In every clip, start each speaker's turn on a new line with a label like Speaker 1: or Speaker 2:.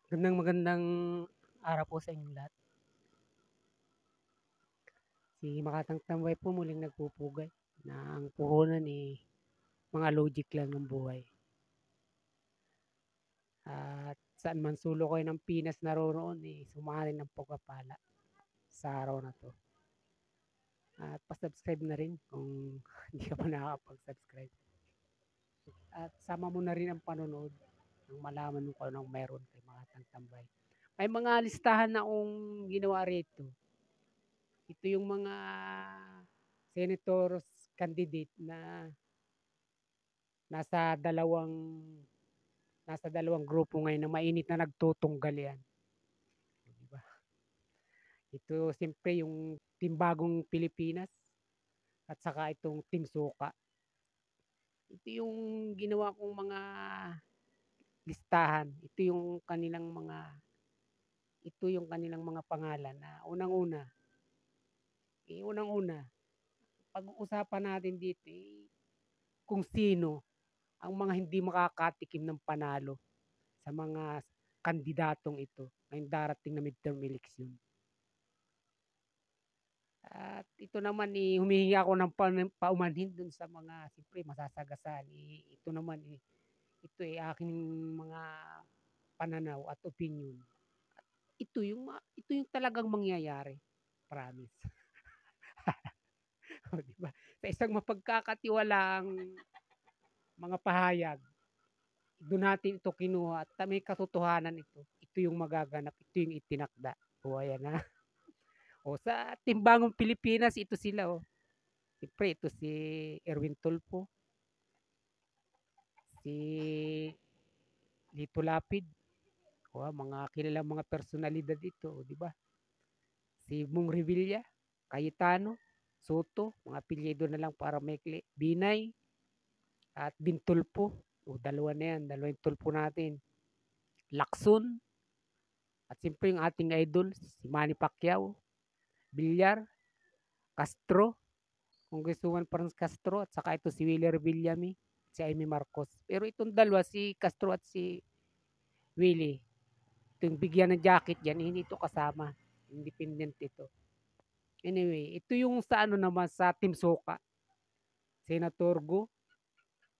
Speaker 1: Magandang araw po sa inyong lahat. Si Makatang Tambay po muling nagpupugay na ang puhunan mga logic lang ng buhay. At saan man sulok kayo ng Pinas naroroon, sumari ng pagpapala sa araw na to. At pa-subscribe na rin kung hindi ka pa nakakapag-subscribe. At sama mo na rin ang panonood nang malaman mo kung anong meron kay Makatang Tambay. May mga listahan na akong ginawa rito. Ito yung mga senators candidate na nasa dalawang nasa dalawang grupo ngayon na mainit na nagtutunggal yan. Diba? Ito siyempre yung Team Bagong Pilipinas at saka itong Team Suka. Ito yung ginawa kong mga listahan. Ito yung kanilang mga pangalan na unang-una, pag-uusapan natin dito kung sino ang mga hindi makakatikim ng panalo sa mga kandidatong ito ngayong darating na midterm election. At ito naman humihingi ako ng paumanhin dun sa mga siyempre masasagasaan. Ito naman ito aking mga pananaw at opinion. At ito yung talagang mangyayari. Promise. O, diba? Sa isang mapagkakatiwalaang mga pahayag, doon natin ito kinuha at may katotohanan ito. Ito yung magaganap, ito yung itinakda. O ayan na. O sa Timbangong Pilipinas, ito sila. O. Siyempre, ito si Erwin Tulfo, si Lito Lapid, o mga kilalang mga personalidad dito, o, di ba? Si Mong Revilla, Cayetano, Soto, mga apelyido na lang para maikli, Binay, at Bintulpo. O, dalawa na yan, dalawa yung tulpo natin. Lacson, at siyempre yung ating idol, si Manny Pacquiao, Villar, Castro, Congresswoman Franz Castro, at saka ito si Willie Villami, si Amy Marcos. Pero itong dalawa, si Castro at si Willie, ito yung bigyan ng jacket yan, hindi ito kasama. Independent ito. Anyway, ito yung sa naman sa Team Soka. Senator Go,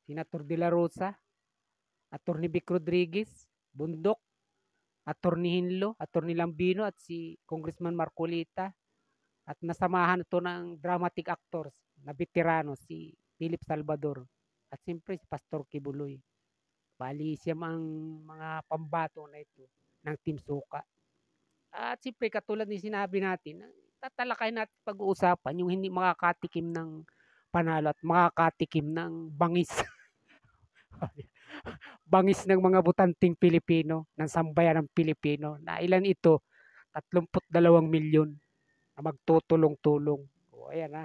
Speaker 1: Senator De La Rosa, Attorney Vic Rodriguez, Bundok, Attorney Hinlo, Attorney Lambino at si Congressman Marcolita. At nasamahan ito ng dramatic actors na veterano si Philip Salvador at siyempre si Pastor Kibuloy. Bali siya ang mga pambato na ito ng Team Suka. At siyempre katulad ni sinabi natin, tatalakay natin pag-uusapan yung hindi makakatikim ng panalo at makakatikim ng bangis. Bangis ng mga butanting Pilipino, ng sambayan ng Pilipino, na ilan ito? 32 milyon na magtutulong-tulong. O, ayan na.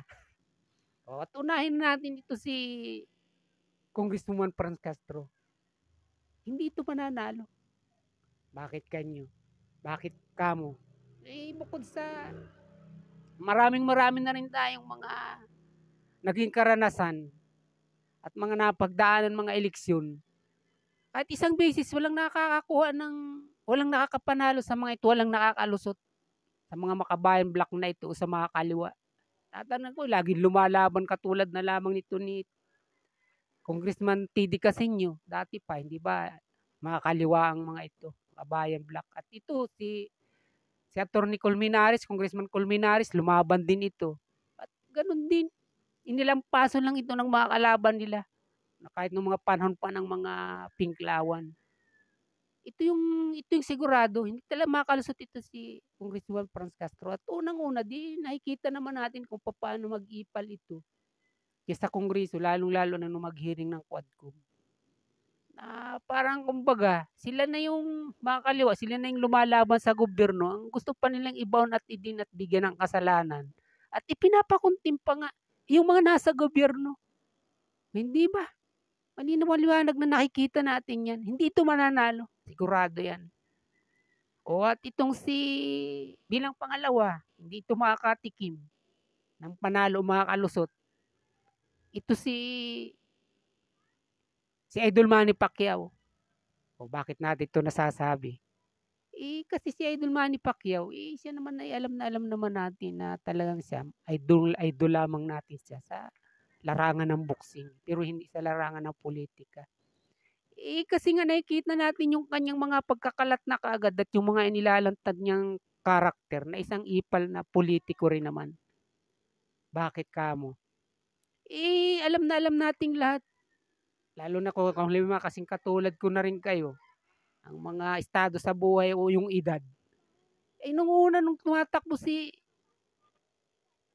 Speaker 1: O, at unahin natin ito si Congresswoman Franz Castro. Hindi ito mananalo. Bakit kanyo? Bakit kamo? Bukod sa maraming na rin tayong mga naging karanasan at mga napagdaanan mga eleksyon. Kahit isang beses walang walang nakakapanalo sa mga ito, walang nakakalusot sa mga makabayan block na ito o sa mga kaliwa. Tatanong ko, laging lumalaban katulad na lamang nito ni Congressman T.D. Casino. Dati pa, hindi ba mga kaliwa ang mga ito, kabayan block. At ito, si Atty. Colmenares, Congressman Colmenares, lumaban din ito. At ganun din, inilampaso lang ito ng mga kalaban nila. Na kahit ng mga panahon pa ng mga pinklawan. Ito yung sigurado, hindi talaga makalusot ito si Congressman Franz Castro. At unang-una, di nakikita naman natin kung paano mag-ipal ito sa Kongreso, lalong-lalo na nung mag-hearing ng Quadcom. Parang kumbaga, sila na yung makakaliwa, sila na yung lumalaban sa gobyerno. Ang gusto pa nilang ibaon at idin at bigyan ng kasalanan. At ipinapakuntim pa nga yung mga nasa gobyerno. Hindi ba? Malinaw-liwanag na nakikita natin yan. Hindi ito mananalo. Sigurado yan. O at itong bilang pangalawa, hindi ito makakatikim ng panalo makakalusot. Ito si Idol Manny Pacquiao. O bakit natin ito nasasabi? Kasi si Idol Manny Pacquiao, siya naman ay alam na alam naman natin na talagang siya idol lamang natin siya sa larangan ng boxing, pero hindi sa larangan ng politika. Kasi nga nakikita natin yung kanyang mga pagkakalat na kaagad at yung mga inilalantad niyang karakter na isang ipal na politiko rin naman. Bakit kamo? Alam na alam nating lahat, lalo na kung halimbawa kasing katulad ko na rin kayo, ang mga estado sa buhay o yung edad. Nung una nung tumatakbo si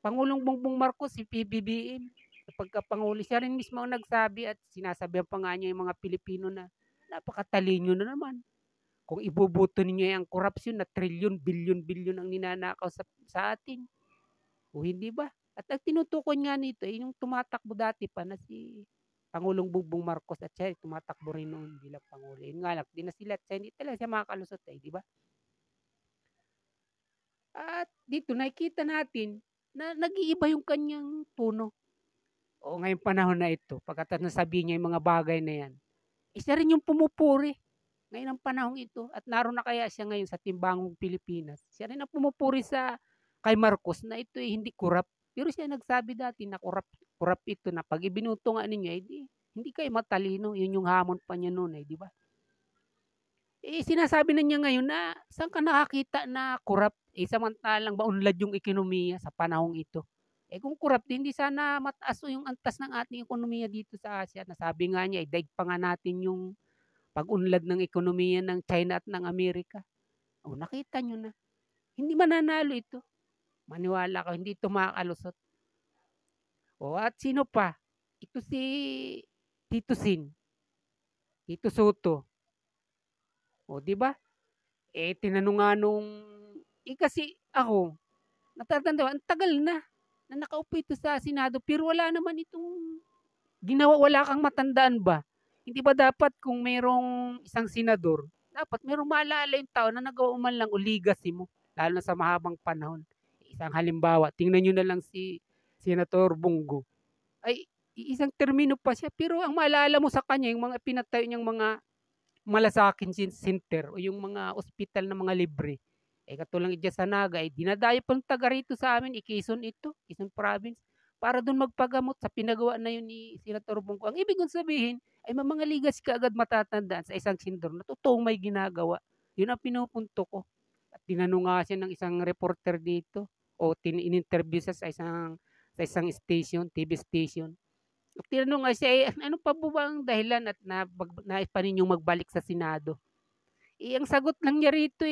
Speaker 1: Pangulong Bongbong Marcos, si PBBM, sa pagkapangulo, siya rin mismo ang nagsabi at sinasabihan pa nga niya yung mga Pilipino na napakatalino na naman. Kung ibubuto ninyo ang korupsyon na trilyon, bilyon-bilyon ang ninanakaw sa atin. O hindi ba? At ang tinutukoy nga nito ay yung tumatakbo dati pa na si Pangulong Bongbong Marcos at siya tumatakbo rin noon bilang Pangulo. Yun nga lang, di na sila at siya, hindi talaga siya makakalusot di ba? At dito nakikita natin na nag-iiba yung kanyang tono. O ngayong panahon na ito, pagkatapos nasabihin niya yung mga bagay na yan, isa rin yung pumupuri ngayon ang panahong ito at naroon na kaya siya ngayon sa timbangong Pilipinas. Siya rin ang pumupuri kay Marcos na ito hindi kurap. Pero siya nagsabi dati na kurap ito na pag ibinuto nga ninyo, hindi kayo matalino. Yun yung hamon pa niya noon, di ba? Sinasabi na niya ngayon na saan ka nakakita na kurap? Samantalang maunlad yung ekonomiya sa panahong ito. Kung kurap, hindi sana mataas yung antas ng ating ekonomiya dito sa Asia. Nasabi nga niya, daig pa nga natin yung pag-unlad ng ekonomiya ng China at ng Amerika. Nakita nyo na. Hindi mananalo ito. Maniwala ka, hindi ito makakalusot. At sino pa? Ito si Tito Sin. Tito Soto. Di ba? Tinanong nga nung, kasi ako, natatanda, ang tagal na nakaupo ito sa Senado, pero wala naman itong ginawa, wala kang matandaan ba? Hindi ba dapat kung mayroong isang senador, dapat mayroong maalala yung tao na nagawa man lang o legacy mo, lalo na sa mahabang panahon. Isang halimbawa, tingnan nyo na lang si Senator Bongo. Isang termino pa siya, pero ang maalala mo sa kanya, yung mga pinatayo niyang mga malasakin center o yung mga ospital na mga libre. Katulang dyan sa Naga, dinadayo pang taga rito sa amin, Quezon Province, para doon magpagamot sa pinagawa na yun ni Senator Bongo. Ang ibig kong sabihin, ay mga legacy ka agad matatandaan sa isang senador na totoong may ginagawa. Yun ang pinupunto ko. At tinanong nga siya ng isang reporter dito o in-interview sa isang station, TV station. Tinanong nga siya, ano pa ba ang dahilan at nais pa ninyong magbalik sa Senado? Ang sagot lang niya rito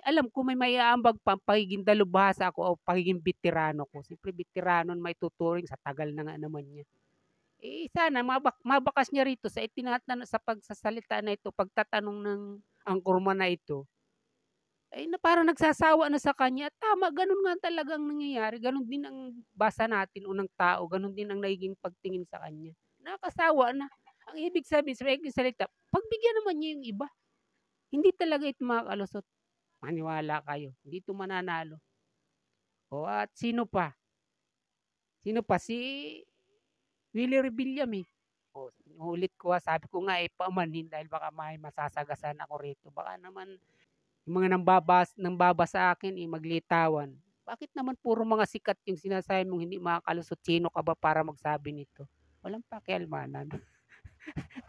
Speaker 1: alam ko may maiaambag pa ang pagiging dalubhasa ako o pagiging veterano ko. Siyempre, veterano may tuturing sa tagal na nga naman niya. Sana mabakas niya rito sa sa pagsasalita na ito, pagtatanong ng angkorman na ito, na parang nagsasawa na sa kanya. Tama, ganun nga talagang nangyayari. Ganun din ang basa natin unang tao. Ganun din ang nagiging pagtingin sa kanya. Nakasawa na. Ang ibig sabihin sa mga salita, pagbigyan naman niya yung iba. Hindi talaga ito makakalusot. Maniwala kayo. Hindi ito mananalo. At sino pa? Si Willie Rebillame. Ulit ko sabi ko nga pamanin dahil baka may masasagasan ako rito. Baka naman yung mga nambaba sa akin maglitawan. Bakit naman puro mga sikat yung sinasabi mong hindi makakalusot? Sino ka ba para magsabi nito? Walang pakialmanan.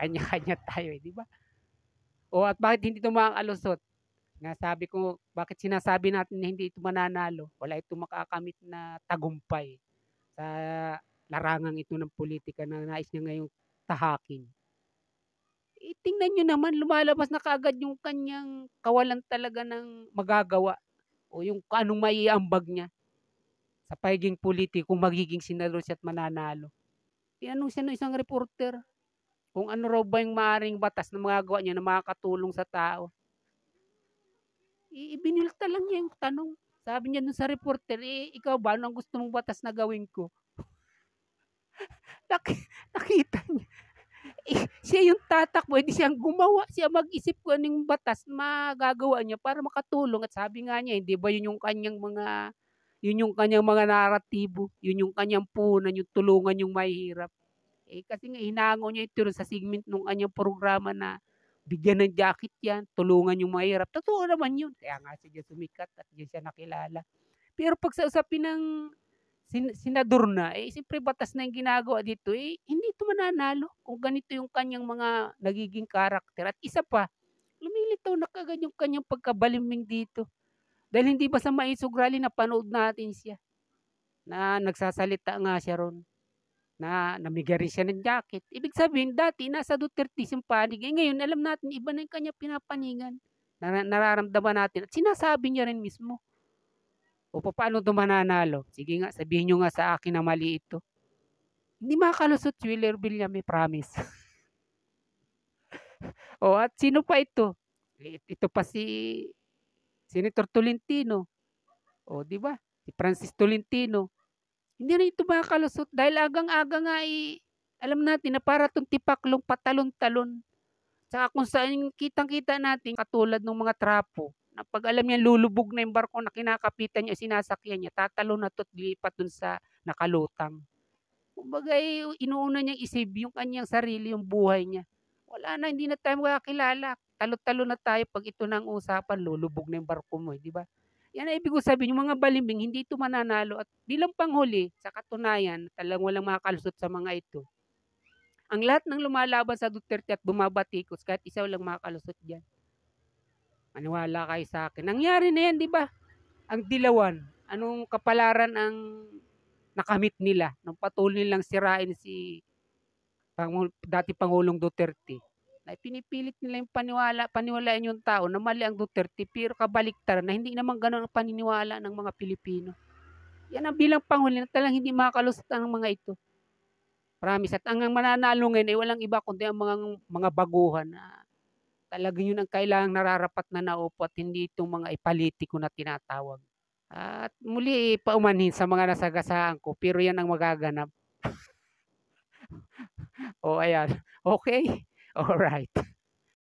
Speaker 1: Kanya-kanya tayo di ba? At bakit hindi ito makakalusot? Nasabi ko, bakit sinasabi natin na hindi ito mananalo? Wala ito makakamit na tagumpay sa larangang ito ng politika na nais niya ngayong tahakin. Tingnan nyo naman, lumalabas na kaagad yung kanyang kawalan talaga ng magagawa o yung anong maiambag niya sa pagiging politiko kung magiging senador siya at mananalo. Tinanong siya ng isang reporter kung ano raw ba yung maaaring batas na magagawa niya na makakatulong sa tao. Ibinilta lang niya yung tanong. Sabi niya dun sa reporter, ikaw ba, ano ang gusto mong batas na gawin ko? Nakita niya. Siya yung tatakbo, hindi siyang gumawa. Siya mag-isip ko anong batas magagawa niya para makatulong. At sabi nga niya, hindi ba yun yung kanyang mga naratibo, yun yung kanyang punan, yung tulungan yung mahihirap. Kasi nga hinango niya ito sa segment ng kanyang programa na bigyan ng jacket yan, tulungan yung mahirap. Totoo naman yun. Kaya nga siya diyan sumikat at diyan siya nakilala. Pero pag sa usapin ng senador na, siyempre batas na yung ginagawa dito, hindi ito mananalo kung ganito yung kanyang mga nagiging karakter. At isa pa, lumilitaw na kagad yung kanyang pagkabalimbing dito. Dahil hindi ba sa Maisog Rally napanood natin siya na nagsasalita nga siya ron na namigay rin siya ng jacket. Ibig sabihin, dati nasa Duterte yung panig. Ngayon, alam natin, iba na yung kanya pinapaningan. Nararamdaman natin. At sinasabi niya rin mismo. O paano ito mananalo? Sige nga, sabihin nyo nga sa akin na mali ito. Hindi makakalusot si Willer Villame, promise. O at sino pa ito? Ito pa si Senator Tolentino. O di ba? Si Francis Tolentino. Hindi rin ito makakalusot dahil agang-aga nga alam natin na para itong tipaklong patalon-talon. Saka kung saan kitang-kita natin katulad ng mga trapo na pag alam niya lulubog na yung barko na kinakapitan niya, sinasakyan niya, tatalon na ito at lipat dun sa nakalutang. Kumbaga inuuna niyang isave yung kanyang sarili, yung buhay niya. Wala na, hindi na tayo makakilala. Talo-talo na tayo pag ito na ang usapan, lulubog na yung barko mo, di ba? Yan ang ibig sabihin, yung mga balimbing, hindi ito mananalo. At bilang panghuli, sa katunayan, talagang walang makakalusot sa mga ito. Ang lahat ng lumalaban sa Duterte at bumabatikos, kahit isa walang makakalusot dyan. Maniwala kayo sa akin. Nangyari na yan, di ba? Ang dilawan. Anong kapalaran ang nakamit nila nung patuloy nilang sirain si dati Pangulong Duterte? Na pinipilit nila yung paniwalaan yung tao na mali ang Duterte, pero kabaliktaran na hindi naman ganun ang paniniwala ng mga Pilipino. Yan ang bilang panghuli na talagang hindi makakalusot ang mga ito. Promise. At ang mananalo ngayon ay walang iba kundi ang mga baguhan na talagang yun ang kailangang nararapat na naupo at hindi itong mga politiko na tinatawag. At muli, paumanhin sa mga nasagasaan ko, pero yan ang magaganap. O ayan. Okay? Alright.